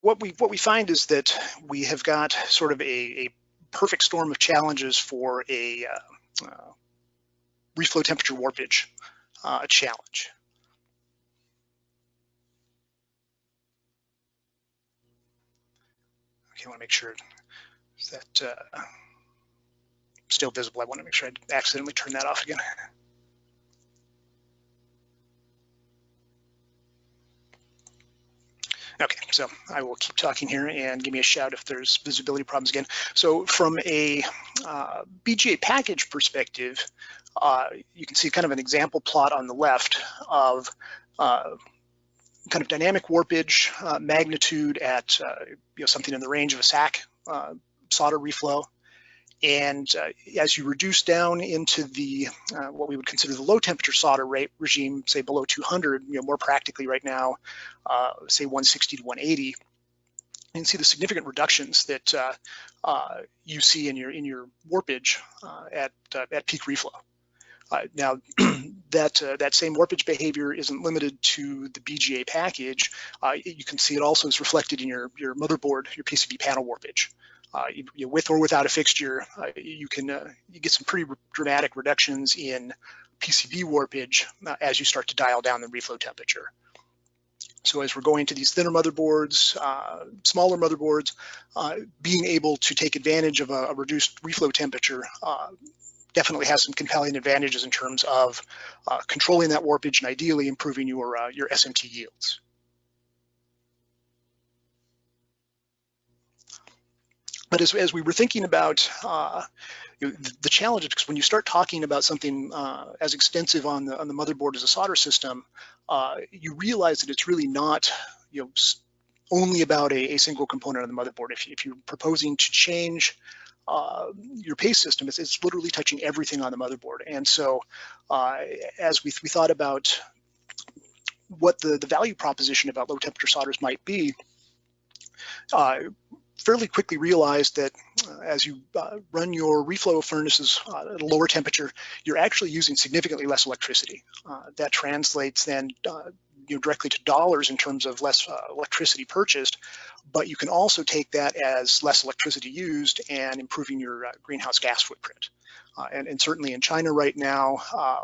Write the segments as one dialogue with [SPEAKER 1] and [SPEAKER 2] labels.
[SPEAKER 1] what we find is that we have got sort of a perfect storm of challenges for a reflow temperature warpage challenge. Okay, I want to make sure that still visible. I want to make sure I accidentally turn that off again. Okay, so I will keep talking here and give me a shout if there's visibility problems again. So from a BGA package perspective, you can see kind of an example plot on the left of kind of dynamic warpage magnitude at something in the range of a SAC solder reflow. And as you reduce down into the what we would consider the low temperature solder rate regime, say below 200, more practically right now, say 160 to 180, you can see the significant reductions that you see in your warpage at peak reflow. Now, that same warpage behavior isn't limited to the BGA package. You can see it also is reflected in your motherboard, your PCB panel warpage. With or without a fixture, you get some pretty dramatic reductions in PCB warpage as you start to dial down the reflow temperature. So as we're going to these thinner motherboards, smaller motherboards, being able to take advantage of a reduced reflow temperature definitely has some compelling advantages in terms of controlling that warpage and ideally improving your SMT yields. But as we were thinking about the challenges, because when you start talking about something as extensive on the motherboard as a solder system, you realize that it's really not only about a single component on the motherboard. If you're proposing to change your paste system, it's literally touching everything on the motherboard. And so as we thought about what the value proposition about low temperature solders might be, fairly quickly realized that as you run your reflow furnaces at a lower temperature, you're actually using significantly less electricity. That translates then directly to dollars in terms of less electricity purchased, but you can also take that as less electricity used and improving your greenhouse gas footprint. And certainly in China right now,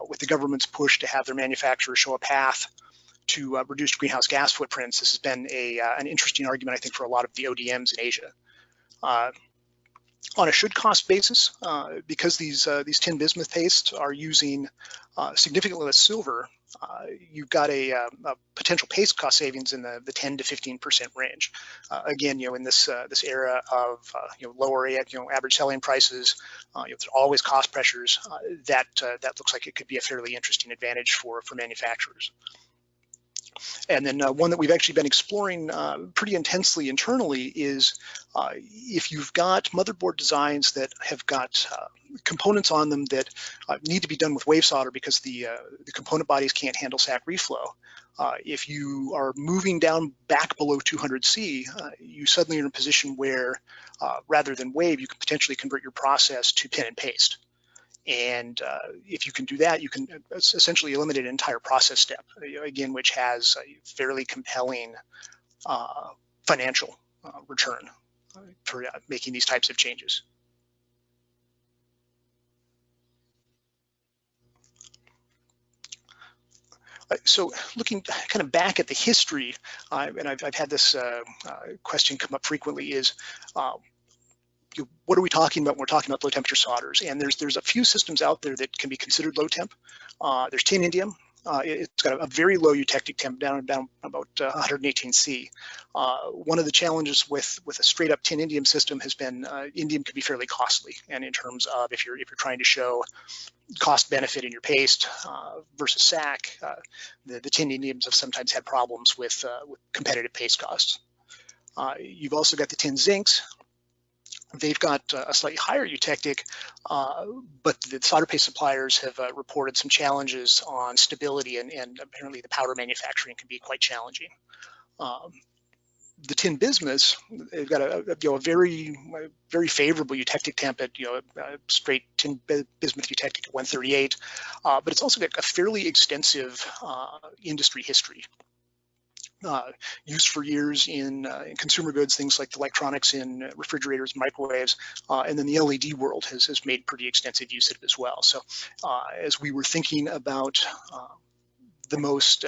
[SPEAKER 1] with the government's push to have their manufacturers show a path to reduce greenhouse gas footprints, this has been an interesting argument, I think, for a lot of the ODMs in Asia. On a should cost basis, because these tin-bismuth pastes are using significantly less silver, you've got a potential paste cost savings in the 10 to 15% range. Again, in this era of lower average selling prices, there's always cost pressures. That looks like it could be a fairly interesting advantage for manufacturers. And then one that we've actually been exploring pretty intensely internally is if you've got motherboard designs that have got components on them that need to be done with wave solder because the component bodies can't handle SAC reflow. If you are moving down back below 200C, you suddenly are in a position where rather than wave, you can potentially convert your process to pin and paste. And if you can do that, you can essentially eliminate an entire process step, again, which has a fairly compelling financial return for making these types of changes. So looking kind of back at the history, and I've had this question come up frequently, is what are we talking about when we're talking about low temperature solders? And there's a few systems out there that can be considered low temp. There's tin-indium. It's got a very low eutectic temp, down about 118C. One of the challenges with a straight up tin-indium system has been indium can be fairly costly. And in terms of if you're trying to show cost benefit in your paste versus SAC, the tin-indiums have sometimes had problems with competitive paste costs. You've also got the tin-zincs. They've got a slightly higher eutectic, but the solder paste suppliers have reported some challenges on stability, and apparently the powder manufacturing can be quite challenging. The tin-bismuths, they've got a very favorable eutectic temp at straight tin-bismuth eutectic at 138, but it's also got a fairly extensive industry history. used for years in consumer goods, things like electronics in refrigerators, microwaves, and then the LED world has made pretty extensive use of it as well. So as we were thinking about the most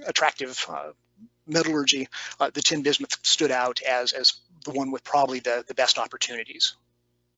[SPEAKER 1] attractive metallurgy, the tin bismuth stood out as the one with probably the best opportunities.